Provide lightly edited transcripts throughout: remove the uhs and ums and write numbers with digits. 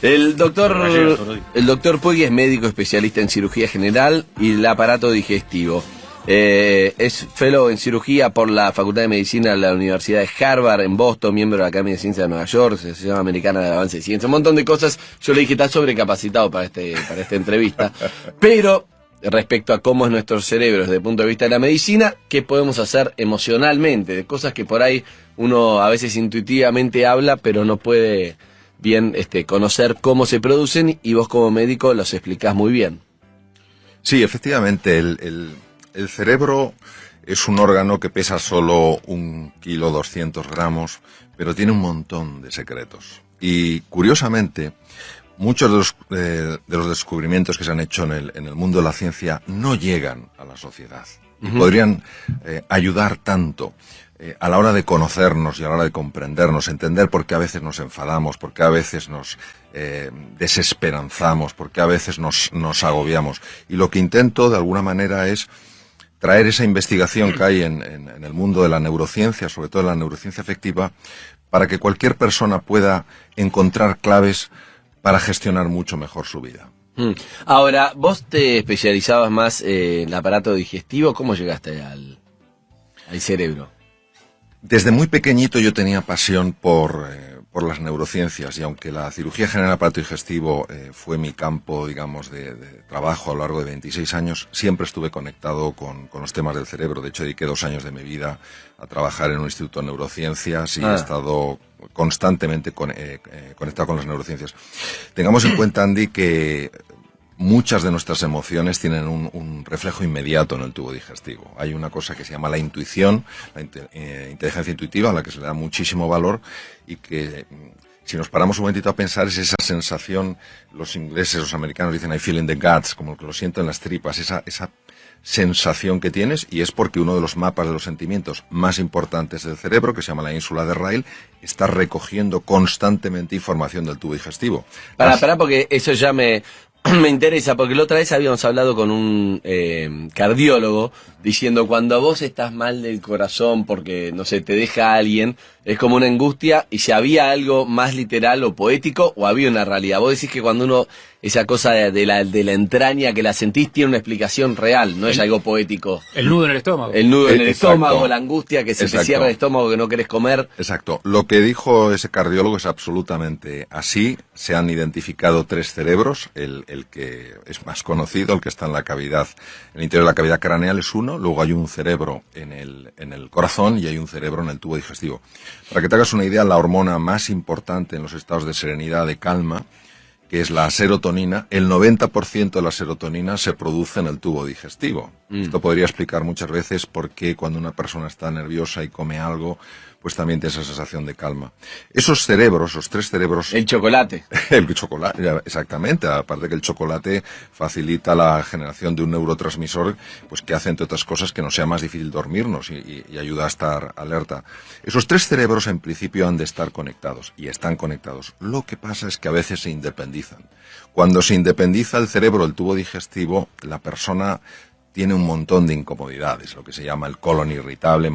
El doctor Puig es médico especialista en cirugía general y el aparato digestivo. Es fellow en cirugía por la Facultad de Medicina de la Universidad de Harvard en Boston, miembro de la Academia de Ciencias de Nueva York, Asociación Americana de Avance de Ciencia, un montón de cosas. Yo le dije, está sobrecapacitado para esta entrevista. Pero, respecto a cómo es nuestro cerebro desde el punto de vista de la medicina, ¿qué podemos hacer emocionalmente? De cosas que por ahí uno a veces intuitivamente habla, pero no puede bien conocer cómo se producen, y vos como médico los explicás muy bien. Sí, efectivamente, el cerebro es un órgano que pesa solo 1,2 kg, pero tiene un montón de secretos. Y curiosamente, muchos de los descubrimientos que se han hecho en el mundo de la ciencia no llegan a la sociedad. Y podrían ayudar tanto a la hora de conocernos y a la hora de comprendernos, entender por qué a veces nos enfadamos, por qué a veces nos desesperanzamos, por qué a veces nos agobiamos. Y lo que intento, de alguna manera, es traer esa investigación que hay en el mundo de la neurociencia, sobre todo en la neurociencia afectiva, para que cualquier persona pueda encontrar claves para gestionar mucho mejor su vida. Ahora, vos te especializabas más en el aparato digestivo. ¿Cómo llegaste al cerebro? Desde muy pequeñito yo tenía pasión por las neurociencias, y aunque la cirugía general del aparato digestivo fue mi campo, digamos, de trabajo a lo largo de 26 años, siempre estuve conectado con los temas del cerebro. De hecho, dediqué 2 años de mi vida a trabajar en un instituto de neurociencias y he estado constantemente conectado con las neurociencias. Tengamos en cuenta, Andy, que muchas de nuestras emociones tienen un reflejo inmediato en el tubo digestivo. Hay una cosa que se llama la intuición, la inteligencia intuitiva, a la que se le da muchísimo valor, y que, si nos paramos un momentito a pensar, es esa sensación, los ingleses, los americanos dicen I feel in the guts, como que lo siento en las tripas, esa sensación que tienes, y es porque uno de los mapas de los sentimientos más importantes del cerebro, que se llama la ínsula de Ryle, está recogiendo constantemente información del tubo digestivo. Pará, porque eso ya me interesa, porque la otra vez habíamos hablado con un cardiólogo diciendo, cuando vos estás mal del corazón porque, no sé, te deja alguien, es como una angustia, y si había algo más literal o poético, o había una realidad. Vos decís que cuando uno, esa cosa de la entraña que la sentís, tiene una explicación real, no es algo poético. El nudo en el estómago. El nudo en el estómago, la angustia que se te cierra el estómago, que no querés comer. Exacto. Lo que dijo ese cardiólogo es absolutamente así. Se han identificado 3 cerebros. El que es más conocido, el que está en la cavidad, en el interior de la cavidad craneal, es uno. Luego hay un cerebro en el corazón y hay un cerebro en el tubo digestivo. Para que te hagas una idea, la hormona más importante en los estados de serenidad, de calma, que es la serotonina, el 90% de la serotonina se produce en el tubo digestivo. Esto podría explicar muchas veces por qué cuando una persona está nerviosa y come algo, pues también tiene esa sensación de calma. Esos cerebros, los 3 cerebros... El chocolate. El chocolate, exactamente. Aparte que el chocolate facilita la generación de un neurotransmisor, pues que hace, entre otras cosas, que nos sea más difícil dormirnos y ayuda a estar alerta. Esos 3 cerebros en principio han de estar conectados, y están conectados. Lo que pasa es que a veces se independizan. Cuando se independiza el cerebro del tubo digestivo, la persona tiene un montón de incomodidades, lo que se llama el colon irritable,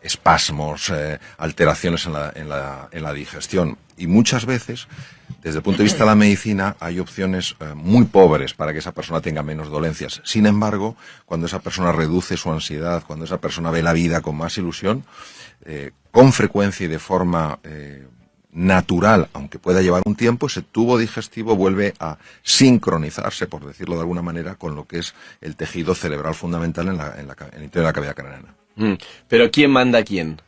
espasmos, alteraciones en la digestión. Y muchas veces, desde el punto de vista de la medicina, hay opciones muy pobres para que esa persona tenga menos dolencias. Sin embargo, cuando esa persona reduce su ansiedad, cuando esa persona ve la vida con más ilusión, con frecuencia y de forma natural, aunque pueda llevar un tiempo, ese tubo digestivo vuelve a sincronizarse, por decirlo de alguna manera, con lo que es el tejido cerebral fundamental en el interior de la cavidad craneana. Pero ¿quién manda a quién?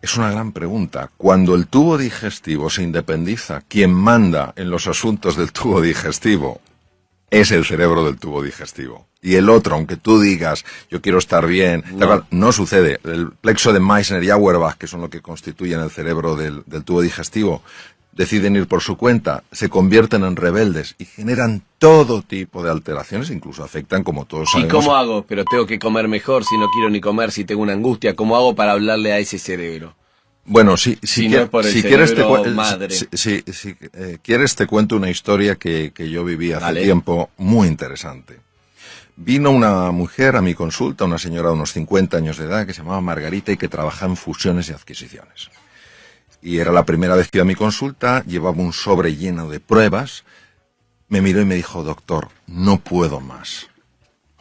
Es una gran pregunta. Cuando el tubo digestivo se independiza, quien manda en los asuntos del tubo digestivo es el cerebro del tubo digestivo. Y el otro, aunque tú digas, yo quiero estar bien, no sucede. El plexo de Meissner y Auerbach, que son lo que constituyen el cerebro del tubo digestivo, deciden ir por su cuenta, se convierten en rebeldes y generan todo tipo de alteraciones, incluso afectan, como todos sabemos... ¿Y cómo hago? Pero tengo que comer mejor, si no quiero ni comer, si tengo una angustia. ¿Cómo hago para hablarle a ese cerebro? Bueno, si quieres te cuento una historia que yo viví hace tiempo muy interesante. Vino una mujer a mi consulta, una señora de unos 50 años de edad, que se llamaba Margarita y que trabajaba en fusiones y adquisiciones. Y era la primera vez que iba a mi consulta, llevaba un sobre lleno de pruebas, me miró y me dijo, doctor, no puedo más.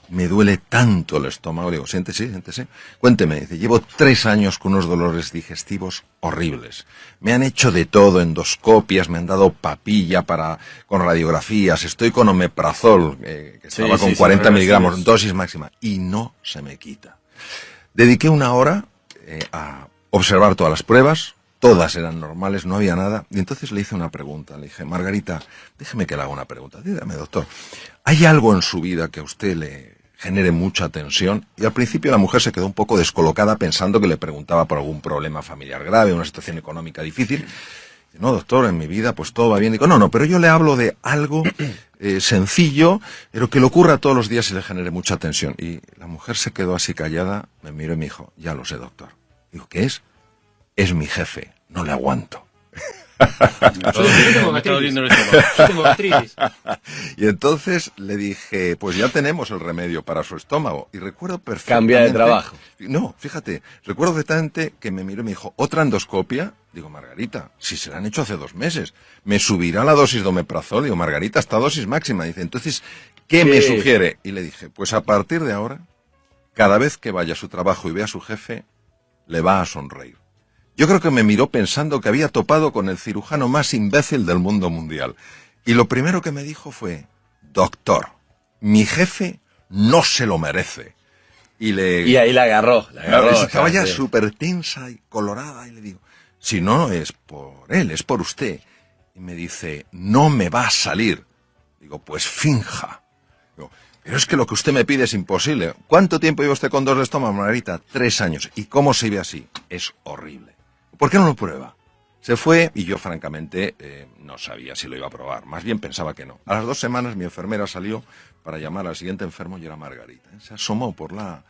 Me duele tanto el estómago. Le digo, siéntese, siéntese. Cuénteme, dice, llevo 3 años con unos dolores digestivos horribles. Me han hecho de todo, endoscopias, me han dado papilla con radiografías, estoy con omeprazol, que estaba con 40 miligramos, dosis máxima, y no se me quita. Dediqué 1 hora a observar todas las pruebas, todas eran normales, no había nada, y entonces le hice una pregunta. Le dije, Margarita, déjeme que le haga una pregunta. Dígame, doctor, ¿hay algo en su vida que a usted le genere mucha tensión? Y al principio la mujer se quedó un poco descolocada pensando que le preguntaba por algún problema familiar grave, una situación económica difícil. No, doctor, en mi vida pues todo va bien. Digo, no, pero yo le hablo de algo sencillo, pero que le ocurra todos los días y le genere mucha tensión. Y la mujer se quedó así callada, me miró y me dijo, ya lo sé, doctor. Digo, ¿qué es? Es mi jefe, no le aguanto. Yo tengo gastritis. Y entonces le dije, pues ya tenemos el remedio para su estómago. Y recuerdo perfectamente... Cambia de trabajo. No, fíjate, recuerdo perfectamente que me miró y me dijo, ¿otra endoscopia? Digo, Margarita, si se la han hecho hace 2 meses, ¿me subirá la dosis de omeprazol? Digo, Margarita, hasta dosis máxima. Dice, entonces, ¿qué me sugiere? Y le dije, pues a partir de ahora, cada vez que vaya a su trabajo y vea a su jefe, le va a sonreír. Yo creo que me miró pensando que había topado con el cirujano más imbécil del mundo mundial. Y lo primero que me dijo fue, doctor, mi jefe no se lo merece. Y ahí la agarró. Estaba ya súper tensa y colorada y le digo, si no es por él, es por usted. Y me dice, no me va a salir. Digo, pues finja. Digo, pero es que lo que usted me pide es imposible. ¿Cuánto tiempo lleva usted con dolor de estómago, Margarita? 3 años. ¿Y cómo se ve así? Es horrible. ¿Por qué no lo prueba? Se fue y yo, francamente, no sabía si lo iba a probar. Más bien pensaba que no. A las 2 semanas mi enfermera salió para llamar al siguiente enfermo y era Margarita. Se asomó por la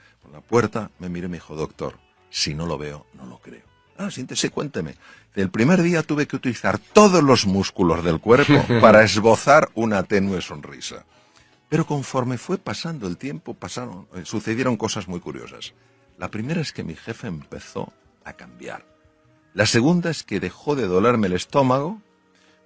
puerta, me miró y me dijo, doctor, si no lo veo, no lo creo. Siéntese, cuénteme. El primer día tuve que utilizar todos los músculos del cuerpo para esbozar una tenue sonrisa. Pero conforme fue pasando el tiempo, sucedieron cosas muy curiosas. La primera es que mi jefe empezó a cambiar. La segunda es que dejó de dolerme el estómago,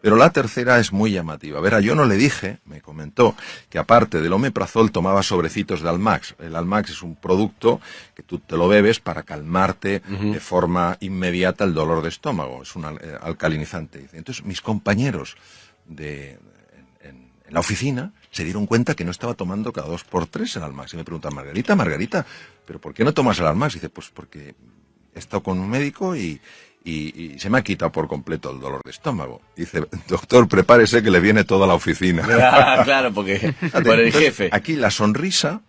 pero la tercera es muy llamativa. Verá, yo no le dije, me comentó, que aparte del omeprazol tomaba sobrecitos de Almax. El Almax es un producto que tú te lo bebes para calmarte de forma inmediata el dolor de estómago. Es un alcalinizante. Entonces, mis compañeros en la oficina se dieron cuenta que no estaba tomando cada 2 por 3 el Almax. Y me preguntan, Margarita, ¿pero por qué no tomas el Almax? Y dice, pues porque he estado con un médico y se me ha quitado por completo el dolor de estómago. Dice, doctor, prepárese que le viene toda la oficina. Claro, porque por el jefe. Aquí la sonrisa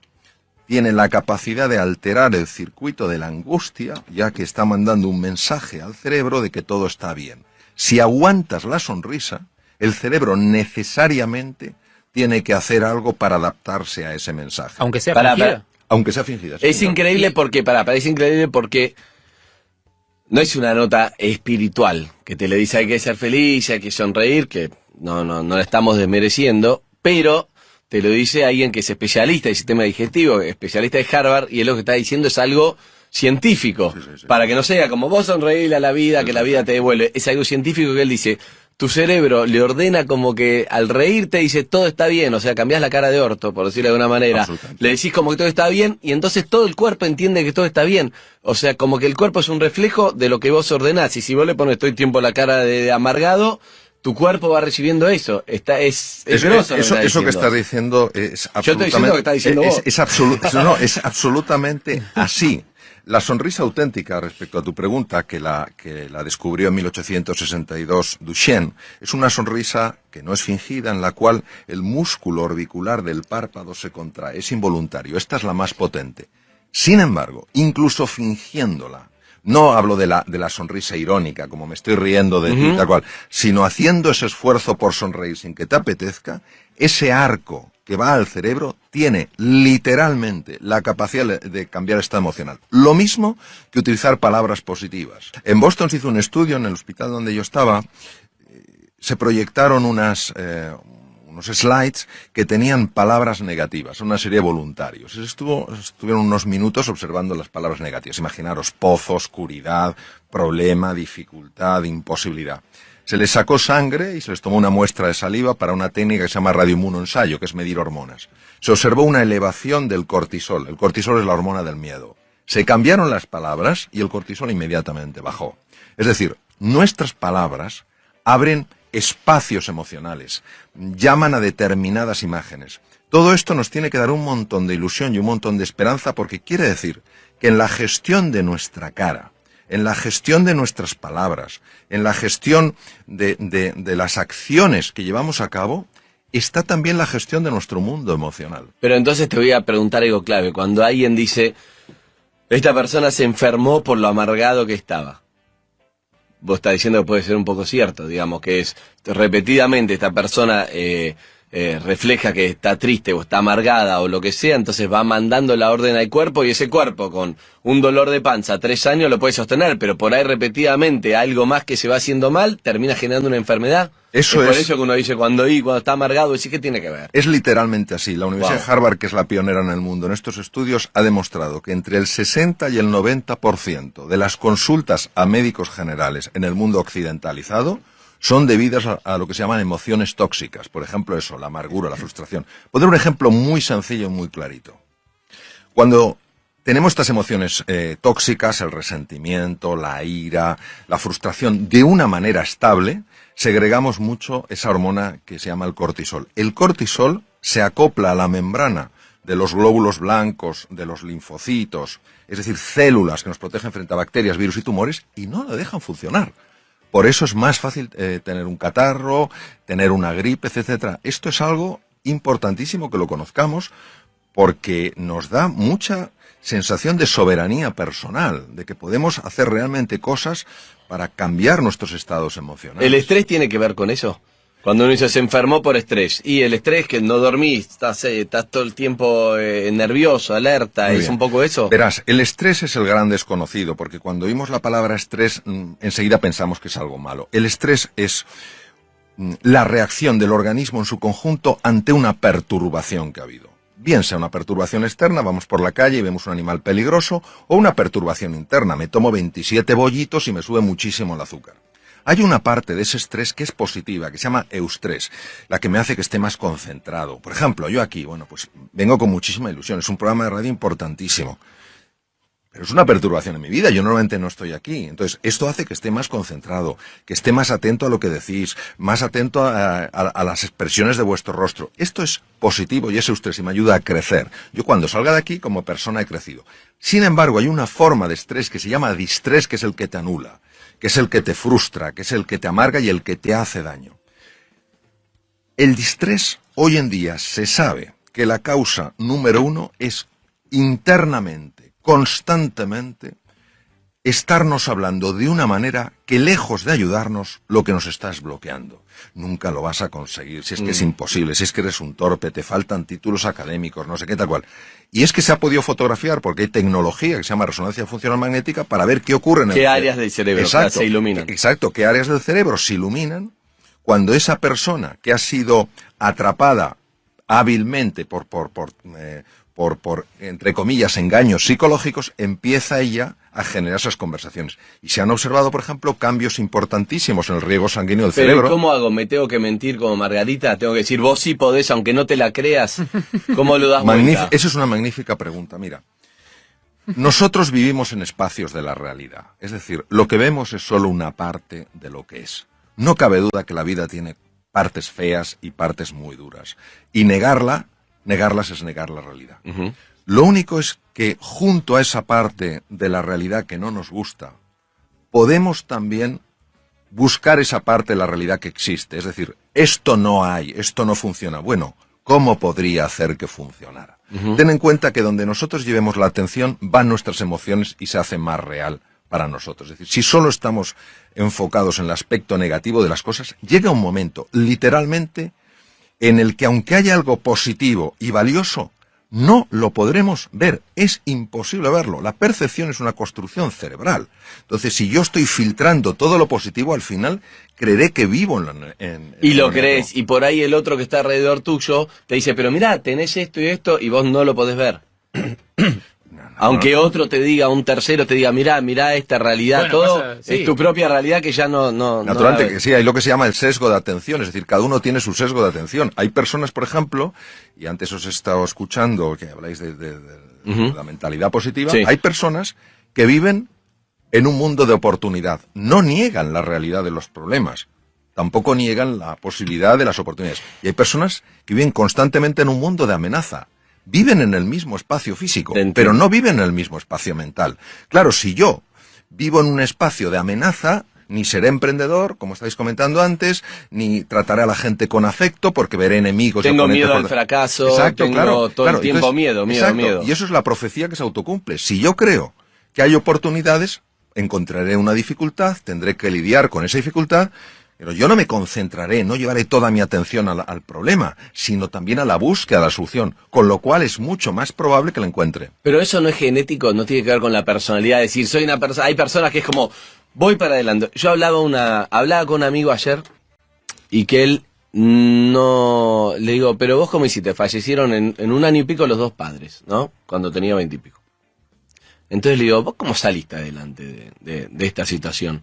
tiene la capacidad de alterar el circuito de la angustia, ya que está mandando un mensaje al cerebro de que todo está bien. Si aguantas la sonrisa, el cerebro necesariamente tiene que hacer algo para adaptarse a ese mensaje. Aunque sea fingida. Aunque sea fingida. Es increíble porque, es increíble porque no es una nota espiritual que te le dice hay que ser feliz, hay que sonreír, que no la estamos desmereciendo, pero te lo dice alguien que es especialista en sistema digestivo, especialista de Harvard, y él lo que está diciendo es algo científico, sí. Para que no sea como vos sonreírle a la vida, que la vida te devuelve. Es algo científico que él dice, tu cerebro le ordena como que al reírte dice todo está bien, o sea, cambiás la cara de orto, por decirlo de alguna manera, le decís como que todo está bien y entonces todo el cuerpo entiende que todo está bien, o sea, como que el cuerpo es un reflejo de lo que vos ordenás, y si vos le pones todo el tiempo la cara de amargado, tu cuerpo va recibiendo eso. Es eso que estás diciendo es absolutamente... Yo estoy diciendo lo que estás diciendo vos. Es absolutamente así. La sonrisa auténtica, respecto a tu pregunta, que la descubrió en 1862 Duchenne, es una sonrisa que no es fingida, en la cual el músculo orbicular del párpado se contrae, es involuntario. Esta es la más potente. Sin embargo, incluso fingiéndola, no hablo de la sonrisa irónica, como me estoy riendo de ti, tal cual, sino haciendo ese esfuerzo por sonreír sin que te apetezca, ese arco que va al cerebro tiene literalmente la capacidad de cambiar el estado emocional. Lo mismo que utilizar palabras positivas. En Boston se hizo un estudio, en el hospital donde yo estaba, se proyectaron unas unos slides que tenían palabras negativas, una serie de voluntarios. Estuvieron unos minutos observando las palabras negativas. Imaginaros, pozo, oscuridad, problema, dificultad, imposibilidad. Se les sacó sangre y se les tomó una muestra de saliva para una técnica que se llama radioinmunoensayo, que es medir hormonas. Se observó una elevación del cortisol. El cortisol es la hormona del miedo. Se cambiaron las palabras y el cortisol inmediatamente bajó. Es decir, nuestras palabras abren espacios emocionales, llaman a determinadas imágenes. Todo esto nos tiene que dar un montón de ilusión y un montón de esperanza, porque quiere decir que en la gestión de nuestra cara, en la gestión de nuestras palabras, en la gestión de las acciones que llevamos a cabo, está también la gestión de nuestro mundo emocional. Pero entonces te voy a preguntar algo clave. Cuando alguien dice, esta persona se enfermó por lo amargado que estaba, vos estás diciendo que puede ser un poco cierto, digamos, que es repetidamente esta persona refleja que está triste o está amargada o lo que sea, entonces va mandando la orden al cuerpo, y ese cuerpo con un dolor de panza 3 años lo puede sostener, pero por ahí repetidamente algo más que se va haciendo mal termina generando una enfermedad. Eso es por eso que uno dice cuando está amargado, decís, ¿qué tiene que ver? Es literalmente así. La Universidad de Harvard, que es la pionera en el mundo en estos estudios, ha demostrado que entre el 60 y el 90% de las consultas a médicos generales en el mundo occidentalizado son debidas a lo que se llaman emociones tóxicas. Por ejemplo, eso, la amargura, la frustración. Pondré un ejemplo muy sencillo y muy clarito. Cuando tenemos estas emociones tóxicas, el resentimiento, la ira, la frustración, de una manera estable, segregamos mucho esa hormona que se llama el cortisol. El cortisol se acopla a la membrana de los glóbulos blancos, de los linfocitos, es decir, células que nos protegen frente a bacterias, virus y tumores, y no la dejan funcionar. Por eso es más fácil tener un catarro, tener una gripe, etcétera. Esto es algo importantísimo que lo conozcamos, porque nos da mucha sensación de soberanía personal, de que podemos hacer realmente cosas para cambiar nuestros estados emocionales. ¿El estrés tiene que ver con eso? Cuando uno dice se enfermó por estrés, y el estrés que no dormís, estás todo el tiempo nervioso, alerta, ¿es un poco eso? Verás, el estrés es el gran desconocido, porque cuando oímos la palabra estrés, enseguida pensamos que es algo malo. El estrés es la reacción del organismo en su conjunto ante una perturbación que ha habido. Bien sea una perturbación externa, vamos por la calle y vemos un animal peligroso, o una perturbación interna, me tomo 27 bollitos y me sube muchísimo el azúcar. Hay una parte de ese estrés que es positiva, que se llama eustrés, la que me hace que esté más concentrado. Por ejemplo, yo aquí, pues vengo con muchísima ilusión, es un programa de radio importantísimo. Pero es una perturbación en mi vida, yo normalmente no estoy aquí. Entonces, esto hace que esté más concentrado, que esté más atento a lo que decís, más atento a las expresiones de vuestro rostro. Esto es positivo y es eustrés y me ayuda a crecer. Yo cuando salga de aquí, como persona he crecido. Sin embargo, hay una forma de estrés que se llama distrés, que es el que te anula, que es el que te frustra, que es el que te amarga y el que te hace daño. El distrés, hoy en día, se sabe que la causa número 1 es internamente, constantemente, estarnos hablando de una manera que, lejos de ayudarnos, lo que nos está es bloqueando. Nunca lo vas a conseguir, si es que es imposible, si es que eres un torpe, te faltan títulos académicos, no sé qué tal cual. Y es que se ha podido fotografiar porque hay tecnología que se llama resonancia funcional magnética para ver qué ocurre en el cerebro. ¿Qué áreas del cerebro se iluminan? Exacto, qué áreas del cerebro se iluminan cuando esa persona que ha sido atrapada hábilmente por entre comillas, engaños psicológicos, empieza ella a generar esas conversaciones. Y se han observado, por ejemplo, cambios importantísimos en el riego sanguíneo del cerebro. Pero ¿cómo hago? ¿Me tengo que mentir como Margarita? ¿Tengo que decir, vos sí podés, aunque no te la creas? ¿Cómo lo das vuelta? Esa es una magnífica pregunta. Mira, nosotros vivimos en espacios de la realidad. Es decir, lo que vemos es solo una parte de lo que es. No cabe duda que la vida tiene partes feas y partes muy duras. Y negarlas es negar la realidad. Lo único es que junto a esa parte de la realidad que no nos gusta, podemos también buscar esa parte de la realidad que existe. Es decir, esto no hay, esto no funciona. Bueno, ¿cómo podría hacer que funcionara? Ten en cuenta que donde nosotros llevemos la atención van nuestras emociones y se hace más real para nosotros. Es decir, si solo estamos enfocados en el aspecto negativo de las cosas, llega un momento, literalmente, en el que aunque haya algo positivo y valioso, no lo podremos ver, es imposible verlo. La percepción es una construcción cerebral. Entonces, si yo estoy filtrando todo lo positivo, al final creeré que vivo y lo crees, y por ahí el otro que está alrededor tuyo te dice, pero mirá, tenés esto y esto, y vos no lo podés ver. Aunque otro te diga, un tercero te diga, mirá esta realidad, bueno, todo sí. Es tu propia realidad que ya no naturalmente que sí, hay lo que se llama el sesgo de atención, es decir, cada uno tiene su sesgo de atención. Hay personas, por ejemplo, y antes os he estado escuchando que habláis de la mentalidad positiva, sí. Hay personas que viven en un mundo de oportunidad, no niegan la realidad de los problemas, tampoco niegan la posibilidad de las oportunidades. Y hay personas que viven constantemente en un mundo de amenaza. Viven en el mismo espacio físico, pero no viven en el mismo espacio mental. Claro, si yo vivo en un espacio de amenaza, ni seré emprendedor, como estáis comentando antes, ni trataré a la gente con afecto, porque veré enemigos. Tengo miedo al fracaso, exacto, tengo todo el tiempo entonces, miedo. Y eso es la profecía que se autocumple. Si yo creo que hay oportunidades, encontraré una dificultad, tendré que lidiar con esa dificultad, pero yo no me concentraré, no llevaré toda mi atención al problema, sino también a la búsqueda de la solución, con lo cual es mucho más probable que la encuentre. Pero eso no es genético, no tiene que ver con la personalidad, es decir, soy una persona, hay personas que es como, voy para adelante. Yo hablaba con un amigo ayer, y que él no, le digo, pero vos cómo hiciste, fallecieron en un año y pico los dos padres, ¿no? Cuando tenía 20 y pico. Entonces le digo, ¿vos cómo saliste adelante de esta situación?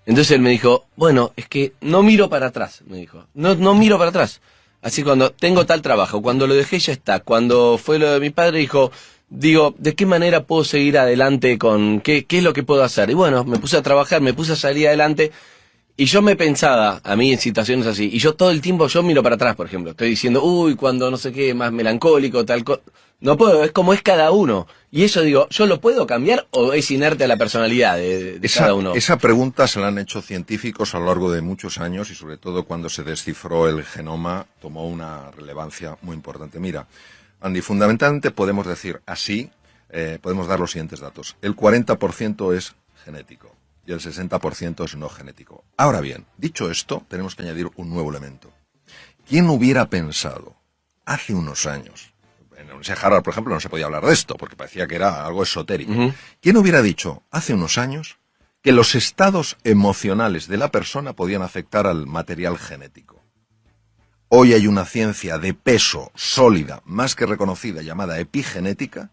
Entonces él me dijo, bueno, es que no miro para atrás, me dijo. No miro para atrás. Así cuando tengo tal trabajo, cuando lo dejé ya está. Cuando fue lo de mi padre, digo, ¿de qué manera puedo seguir adelante con qué es lo que puedo hacer? Y bueno, me puse a trabajar, me puse a salir adelante. Y yo me pensaba, a mí en situaciones así, y yo todo el tiempo yo miro para atrás, por ejemplo. Estoy diciendo, cuando no sé qué, más melancólico, tal cosa. No puedo, es como es cada uno. Y eso digo, ¿yo lo puedo cambiar o es inerte a la personalidad de cada uno? Esa pregunta se la han hecho científicos a lo largo de muchos años y sobre todo cuando se descifró el genoma tomó una relevancia muy importante. Mira, Andy, fundamentalmente podemos decir así, podemos dar los siguientes datos. El 40% es genético y el 60% es no genético. Ahora bien, dicho esto, tenemos que añadir un nuevo elemento. ¿Quién hubiera pensado hace unos años? En la Universidad de Harvard, por ejemplo, no se podía hablar de esto, porque parecía que era algo esotérico. ¿Quién hubiera dicho hace unos años que los estados emocionales de la persona podían afectar al material genético? Hoy hay una ciencia de peso sólida, más que reconocida, llamada epigenética,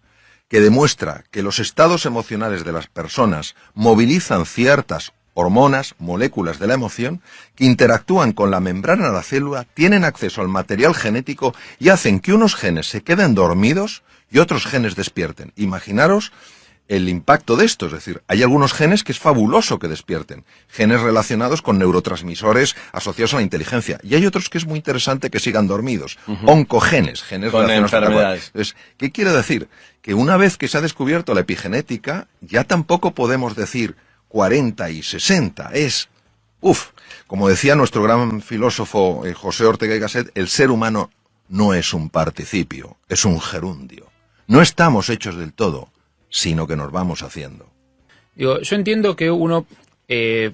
que demuestra que los estados emocionales de las personas movilizan ciertas hormonas, moléculas de la emoción, que interactúan con la membrana de la célula, tienen acceso al material genético y hacen que unos genes se queden dormidos y otros genes despierten. Imaginaros el impacto de esto, es decir, hay algunos genes que es fabuloso que despierten, genes relacionados con neurotransmisores asociados a la inteligencia, y hay otros que es muy interesante que sigan dormidos, oncogenes, genes con relacionados enfermedades. Entonces, ¿qué quiere decir? Que una vez que se ha descubierto la epigenética, ya tampoco podemos decir 40 y 60, como decía nuestro gran filósofo José Ortega y Gasset, el ser humano no es un participio, es un gerundio. No estamos hechos del todo, sino que nos vamos haciendo. Yo entiendo que uno,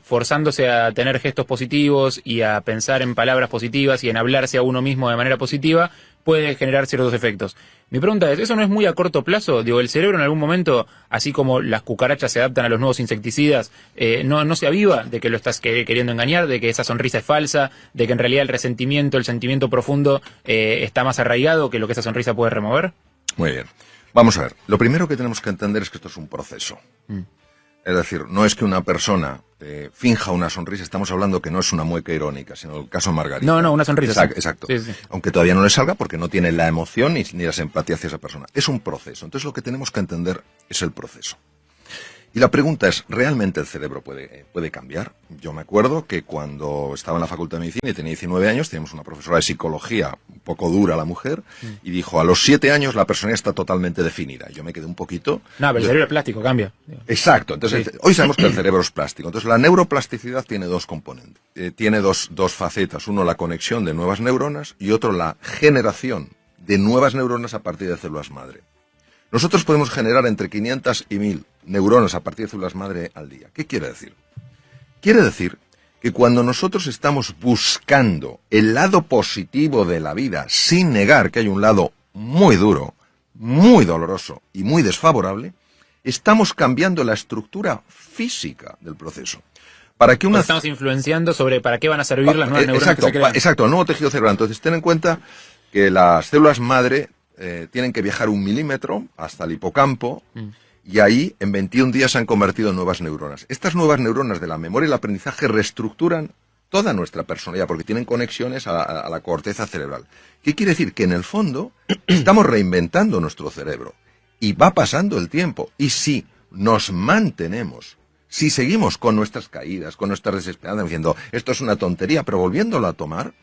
forzándose a tener gestos positivos y a pensar en palabras positivas y en hablarse a uno mismo de manera positiva, puede generar ciertos efectos. Mi pregunta es, ¿eso no es muy a corto plazo? El cerebro en algún momento, así como las cucarachas se adaptan a los nuevos insecticidas, no se aviva de que lo estás queriendo engañar, de que esa sonrisa es falsa, de que en realidad el sentimiento profundo está más arraigado que lo que esa sonrisa puede remover. Muy bien. Vamos a ver. Lo primero que tenemos que entender es que esto es un proceso. Es decir, no es que una persona finja una sonrisa, estamos hablando que no es una mueca irónica, sino el caso Margarita. No, una sonrisa. Exacto. Sí, sí. Aunque todavía no le salga porque no tiene la emoción ni la simpatía hacia esa persona. Es un proceso. Entonces lo que tenemos que entender es el proceso. Y la pregunta es, ¿realmente el cerebro puede cambiar? Yo me acuerdo que cuando estaba en la Facultad de Medicina y tenía 19 años, teníamos una profesora de psicología, un poco dura la mujer, y dijo, a los 7 años la personalidad está totalmente definida. Yo me quedé un poquito... No, pero el cerebro es plástico, cambia. Exacto. Entonces, sí. Hoy sabemos que el cerebro es plástico. Entonces, la neuroplasticidad tiene dos componentes. Tiene dos facetas. Uno, la conexión de nuevas neuronas, y otro, la generación de nuevas neuronas a partir de células madre. Nosotros podemos generar entre 500 y 1000 neuronas a partir de células madre al día. ¿Qué quiere decir? Quiere decir que cuando nosotros estamos buscando el lado positivo de la vida, sin negar que hay un lado muy duro, muy doloroso y muy desfavorable, estamos cambiando la estructura física del proceso. Para que estamos influenciando sobre para qué van a servir las nuevas neuronas que se crean. Exacto, el nuevo tejido cerebral. Entonces, ten en cuenta que las células madre tienen que viajar 1 milímetro hasta el hipocampo y ahí en 21 días se han convertido en nuevas neuronas. Estas nuevas neuronas de la memoria y el aprendizaje reestructuran toda nuestra personalidad porque tienen conexiones a la corteza cerebral. ¿Qué quiere decir? Que en el fondo estamos reinventando nuestro cerebro y va pasando el tiempo. Y si nos mantenemos, si seguimos con nuestras caídas, con nuestras desesperanzas, diciendo esto es una tontería, pero volviéndolo a tomar,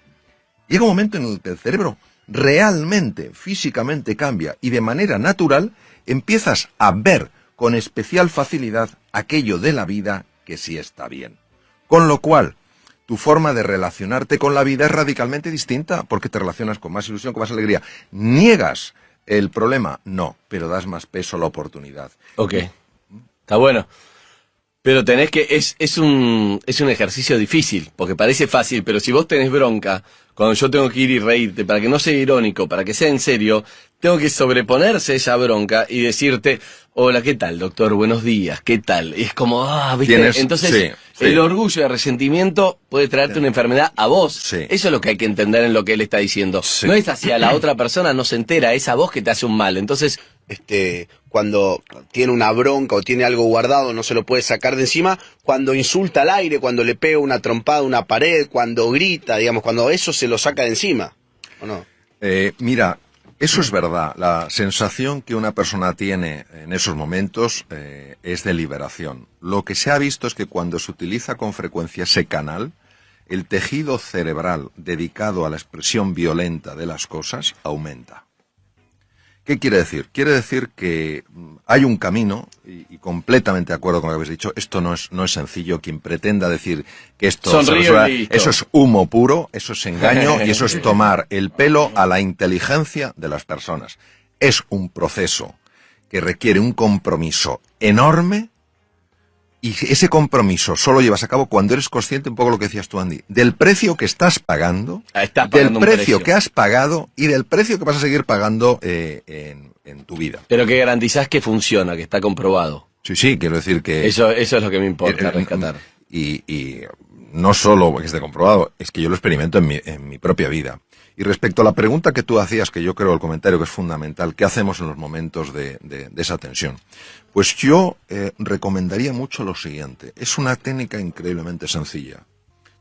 llega un momento en el que el cerebro realmente, físicamente cambia y de manera natural empiezas a ver con especial facilidad aquello de la vida que sí está bien. Con lo cual, tu forma de relacionarte con la vida es radicalmente distinta porque te relacionas con más ilusión, con más alegría. ¿Niegas el problema? No, pero das más peso a la oportunidad. Ok, está bueno. Pero tenés que, es un ejercicio difícil, porque parece fácil, pero si vos tenés bronca, cuando yo tengo que ir y reírte, para que no sea irónico, para que sea en serio, tengo que sobreponerse a esa bronca y decirte, hola, ¿qué tal, doctor? Buenos días, ¿qué tal? Y es como, ¿viste? Entonces, sí. El orgullo y el resentimiento puede traerte una enfermedad a vos. Sí. Eso es lo que hay que entender en lo que él está diciendo. Sí. No es hacia la otra persona, no se entera, es a vos que te hace un mal. Entonces, cuando tiene una bronca o tiene algo guardado, no se lo puede sacar de encima, cuando insulta al aire, cuando le pega una trompada a una pared, cuando grita, digamos, cuando eso se lo saca de encima, ¿o no? Mira, eso es verdad. La sensación que una persona tiene en esos momentos es de liberación. Lo que se ha visto es que cuando se utiliza con frecuencia ese canal, el tejido cerebral dedicado a la expresión violenta de las cosas aumenta. ¿Qué quiere decir? Quiere decir que hay un camino, y completamente de acuerdo con lo que habéis dicho, esto no es sencillo. Quien pretenda decir que esto eso es humo puro, eso es engaño y eso es tomar el pelo a la inteligencia de las personas. Es un proceso que requiere un compromiso enorme y ese compromiso solo llevas a cabo cuando eres consciente, un poco lo que decías tú, Andy, del precio que estás pagando, del precio que has pagado y del precio que vas a seguir pagando en tu vida. Pero que garantizás que funciona, que está comprobado. Sí, quiero decir que... Eso es lo que me importa rescatar. Y no solo que esté comprobado, es que yo lo experimento en mi propia vida. Y respecto a la pregunta que tú hacías, que yo creo el comentario que es fundamental, ¿qué hacemos en los momentos de esa tensión? Pues yo recomendaría mucho lo siguiente. Es una técnica increíblemente sencilla.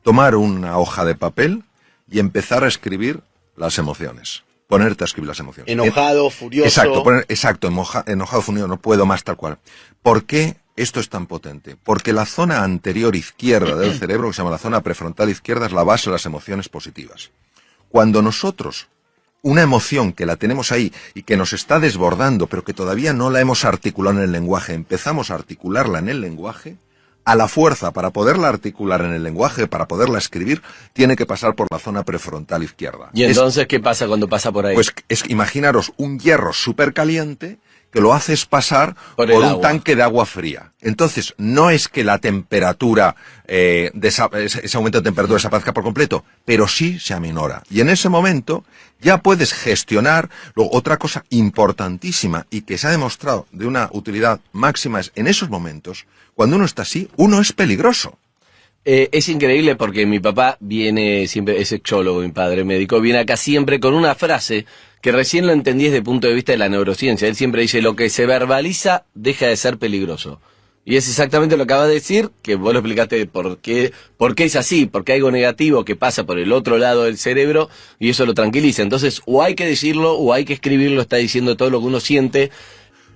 Tomar una hoja de papel y empezar a escribir las emociones. Ponerte a escribir las emociones. Enojado, furioso. Exacto, enojado, furioso, no puedo más, tal cual. ¿Por qué esto es tan potente? Porque la zona anterior izquierda del cerebro, que se llama la zona prefrontal izquierda, es la base de las emociones positivas. Cuando nosotros, una emoción que la tenemos ahí y que nos está desbordando, pero que todavía no la hemos articulado en el lenguaje, empezamos a articularla en el lenguaje, a la fuerza para poderla articular en el lenguaje, para poderla escribir, tiene que pasar por la zona prefrontal izquierda. ¿Y entonces qué pasa cuando pasa por ahí? Pues imaginaros un hierro súper caliente que lo haces pasar por un tanque de agua fría. Entonces, no es que la temperatura, ese aumento de temperatura desaparezca por completo, pero sí se aminora. Y en ese momento ya puedes gestionar. Luego, otra cosa importantísima y que se ha demostrado de una utilidad máxima es, en esos momentos, cuando uno está así, uno es peligroso. Es increíble porque mi papá viene siempre, es sexólogo, mi padre médico, viene acá siempre con una frase que recién lo entendí desde el punto de vista de la neurociencia. Él siempre dice, lo que se verbaliza deja de ser peligroso. Y es exactamente lo que acaba de decir, que vos lo explicaste por qué es así, porque hay algo negativo que pasa por el otro lado del cerebro y eso lo tranquiliza. Entonces, o hay que decirlo o hay que escribirlo, está diciendo todo lo que uno siente.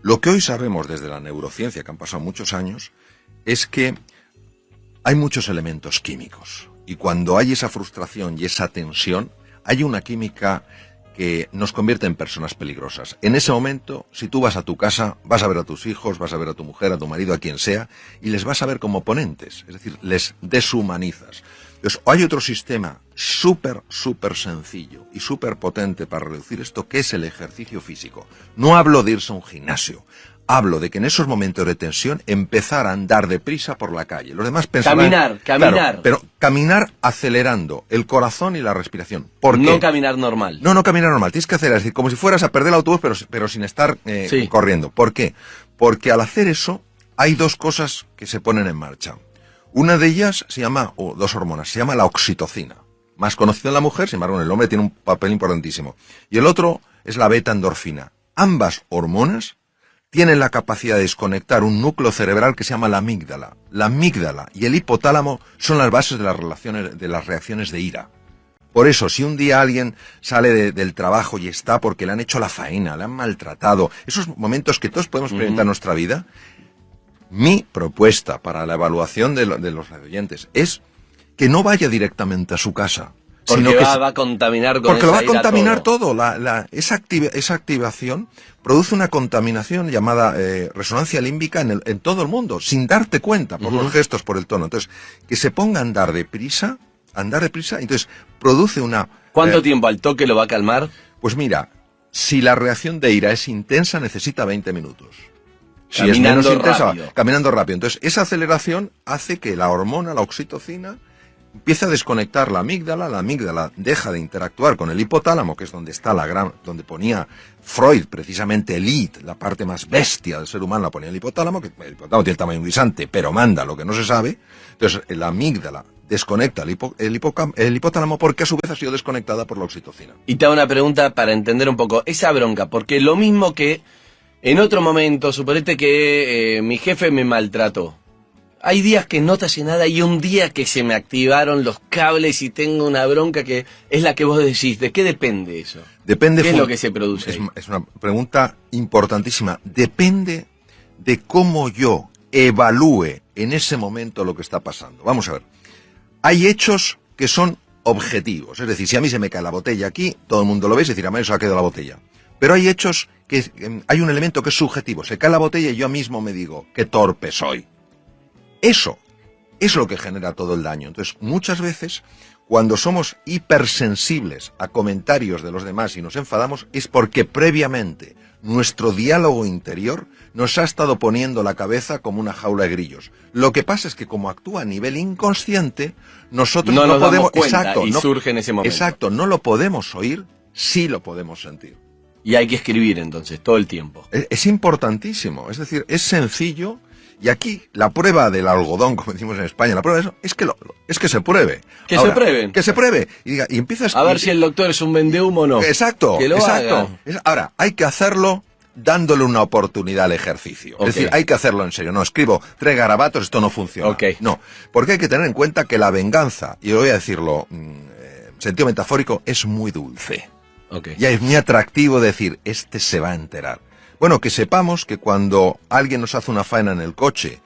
Lo que hoy sabemos desde la neurociencia, que han pasado muchos años, es que hay muchos elementos químicos. Y cuando hay esa frustración y esa tensión, hay una química que nos convierte en personas peligrosas. En ese momento, si tú vas a tu casa, vas a ver a tus hijos, vas a ver a tu mujer, a tu marido, a quien sea, y les vas a ver como oponentes, es decir, les deshumanizas. Entonces, hay otro sistema súper sencillo y súper potente para reducir esto, que es el ejercicio físico. No hablo de irse a un gimnasio, hablo de que en esos momentos de tensión empezar a andar deprisa por la calle. Los demás pensarán... Caminar. Claro, pero caminar acelerando el corazón y la respiración. ¿Por qué? No caminar normal. No caminar normal. Tienes que hacer así, como si fueras a perder el autobús, pero sin estar Sí. corriendo. ¿Por qué? Porque al hacer eso hay dos cosas que se ponen en marcha. Una de ellas se llama, o dos hormonas, se llama la oxitocina. Más conocida en la mujer, sin embargo en el hombre tiene un papel importantísimo. Y el otro es la beta-endorfina. Ambas hormonas tienen la capacidad de desconectar un núcleo cerebral que se llama la amígdala. La amígdala y el hipotálamo son las bases de las reacciones de ira. Por eso, si un día alguien sale del trabajo y está porque le han hecho la faena, le han maltratado, esos momentos que todos podemos experimentar en nuestra vida, mi propuesta para la evaluación de los radioyentes es que no vaya directamente a su casa. Porque sino que va a contaminar con porque lo va a esa ira contaminar todo. Esa activación produce una contaminación llamada resonancia límbica en todo el mundo, sin darte cuenta, por los gestos, por el tono. Entonces, que se ponga a andar deprisa, entonces produce una... ¿Cuánto tiempo al toque lo va a calmar? Pues mira, si la reacción de ira es intensa, necesita 20 minutos. Si es Caminando menos intensa, rápido. caminando rápido. Entonces, esa aceleración hace que la hormona, la oxitocina, empieza a desconectar la amígdala deja de interactuar con el hipotálamo, que es donde está donde ponía Freud, precisamente el id, la parte más bestia del ser humano, la ponía el hipotálamo, que el hipotálamo tiene el tamaño guisante, pero manda lo que no se sabe. Entonces, la amígdala desconecta el hipotálamo porque a su vez ha sido desconectada por la oxitocina. Y te hago una pregunta para entender un poco esa bronca, porque lo mismo que en otro momento, suponete que mi jefe me maltrató. Hay días que no te hace nada y un día que se me activaron los cables y tengo una bronca que es la que vos decís. ¿De qué depende eso? Depende. ¿Qué es lo que se produce? Es una pregunta importantísima. Depende de cómo yo evalúe en ese momento lo que está pasando. Vamos a ver. Hay hechos que son objetivos. Es decir, si a mí se me cae la botella aquí, todo el mundo lo ve y se decir, a mí se ha caído la botella. Pero hay hechos que hay un elemento que es subjetivo. Se cae la botella y yo mismo me digo, qué torpe soy. Eso es lo que genera todo el daño. Entonces, muchas veces, cuando somos hipersensibles a comentarios de los demás y nos enfadamos, es porque previamente nuestro diálogo interior nos ha estado poniendo la cabeza como una jaula de grillos. Lo que pasa es que como actúa a nivel inconsciente, nosotros no nos podemos... damos cuenta Exacto, y surge en ese momento. Exacto, no lo podemos oír, sí lo podemos sentir. Y hay que escribir entonces, todo el tiempo. Es importantísimo, es decir, es sencillo. Y aquí la prueba del algodón, como decimos en España, la prueba de eso es que se pruebe. Que Ahora, se prueben. Que se pruebe. Y empiezas A ver si el doctor es un vendehumo o no. Exacto, Que lo exacto. haga. Ahora, hay que hacerlo dándole una oportunidad al ejercicio. Ok. Es decir, hay que hacerlo en serio. No escribo 3 garabatos, esto no funciona. Ok. No, porque hay que tener en cuenta que la venganza, y voy a decirlo en sentido metafórico, es muy dulce. Okay. Ya es muy atractivo decir, este se va a enterar. Bueno, que sepamos que cuando alguien nos hace una faena en el coche,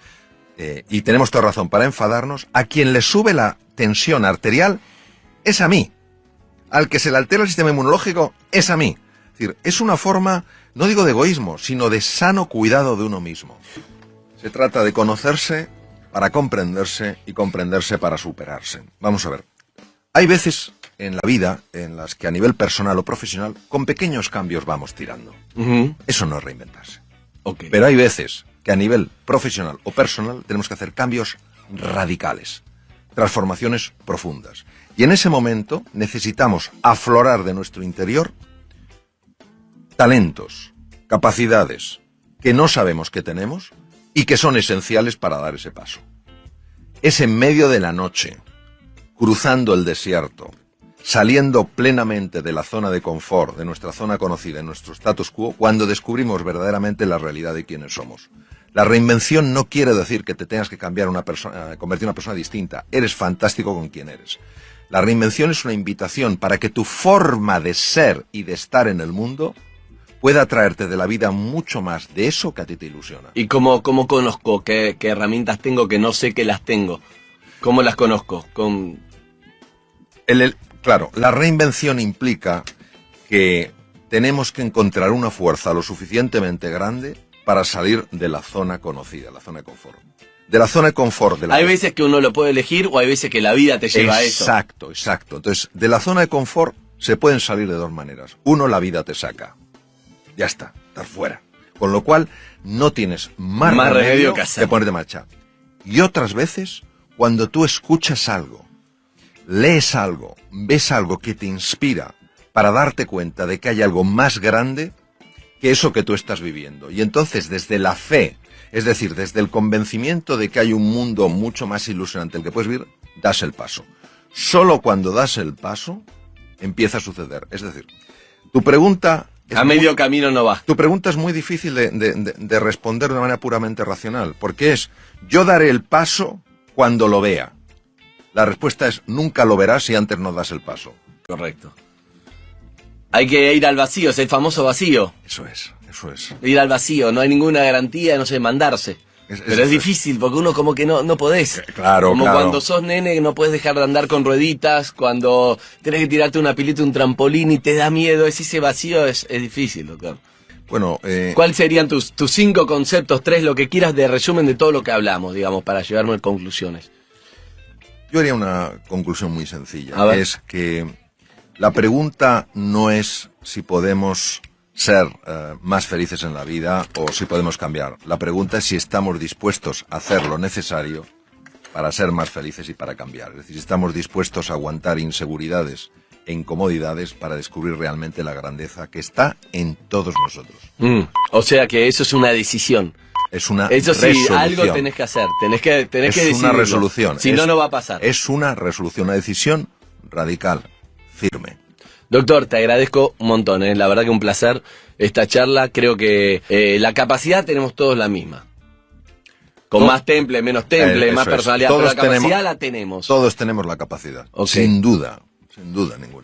y tenemos toda razón para enfadarnos, a quien le sube la tensión arterial es a mí. Al que se le altera el sistema inmunológico es a mí. Es decir, es una forma, no digo de egoísmo, sino de sano cuidado de uno mismo. Se trata de conocerse para comprenderse y comprenderse para superarse. Vamos a ver. Hay veces en la vida en las que a nivel personal o profesional, con pequeños cambios vamos tirando. Eso no es reinventarse. Okay. Pero hay veces que a nivel profesional o personal tenemos que hacer cambios radicales, transformaciones profundas. Y en ese momento necesitamos aflorar de nuestro interior talentos, capacidades que no sabemos que tenemos y que son esenciales para dar ese paso. Es en medio de la noche, cruzando el desierto, saliendo plenamente de la zona de confort, de nuestra zona conocida, de nuestro status quo, cuando descubrimos verdaderamente la realidad de quiénes somos. La reinvención no quiere decir que te tengas que cambiar convertir en una persona distinta. Eres fantástico con quien eres. La reinvención es una invitación para que tu forma de ser y de estar en el mundo pueda traerte de la vida mucho más de eso que a ti te ilusiona. ¿Y cómo conozco qué herramientas tengo que no sé que las tengo? ¿Cómo las conozco? Claro, la reinvención implica que tenemos que encontrar una fuerza lo suficientemente grande para salir de la zona conocida, la zona de confort. De la zona de confort. Hay veces que uno lo puede elegir o hay veces que la vida te lleva a eso. Exacto, exacto. Entonces, de la zona de confort se pueden salir de dos maneras. Uno, la vida te saca. Ya está, estás fuera. Con lo cual, no tienes más remedio que ponerte en marcha. Y otras veces, cuando tú escuchas algo, lees algo, ves algo que te inspira para darte cuenta de que hay algo más grande que eso que tú estás viviendo. Y entonces, desde la fe, es decir, desde el convencimiento de que hay un mundo mucho más ilusionante el que puedes vivir, das el paso. Solo cuando das el paso, empieza a suceder. Es decir, tu pregunta... A medio camino no va. Tu pregunta es muy difícil de responder de una manera puramente racional, porque es, yo daré el paso cuando lo vea. La respuesta es, nunca lo verás si antes no das el paso. Correcto. Hay que ir al vacío, es el famoso vacío. Eso es. Ir al vacío, no hay ninguna garantía, no sé, mandarse. Pero es difícil, porque uno como que no podés. Claro, como cuando sos nene no podés dejar de andar con rueditas, cuando tenés que tirarte una pileta, un trampolín y te da miedo, ese vacío es difícil, doctor. Bueno, ¿cuáles serían tus 5 conceptos, 3, lo que quieras de resumen de todo lo que hablamos, digamos, para llevarme a conclusiones? Yo haría una conclusión muy sencilla. Es que la pregunta no es si podemos ser más felices en la vida o si podemos cambiar. La pregunta es si estamos dispuestos a hacer lo necesario para ser más felices y para cambiar. Es decir, si estamos dispuestos a aguantar inseguridades e incomodidades para descubrir realmente la grandeza que está en todos nosotros. O sea que eso es una decisión. Es una resolución. Eso sí, resolución. algo tenés que hacer, tenés que decidirlo. Es una resolución. Si no, no va a pasar. Es una resolución, una decisión radical, firme. Doctor, te agradezco un montón, la verdad que un placer esta charla. Creo que la capacidad tenemos todos la misma. Con más temple, menos temple, más personalidad, pero la capacidad la tenemos. Todos tenemos la capacidad, sin duda ninguna.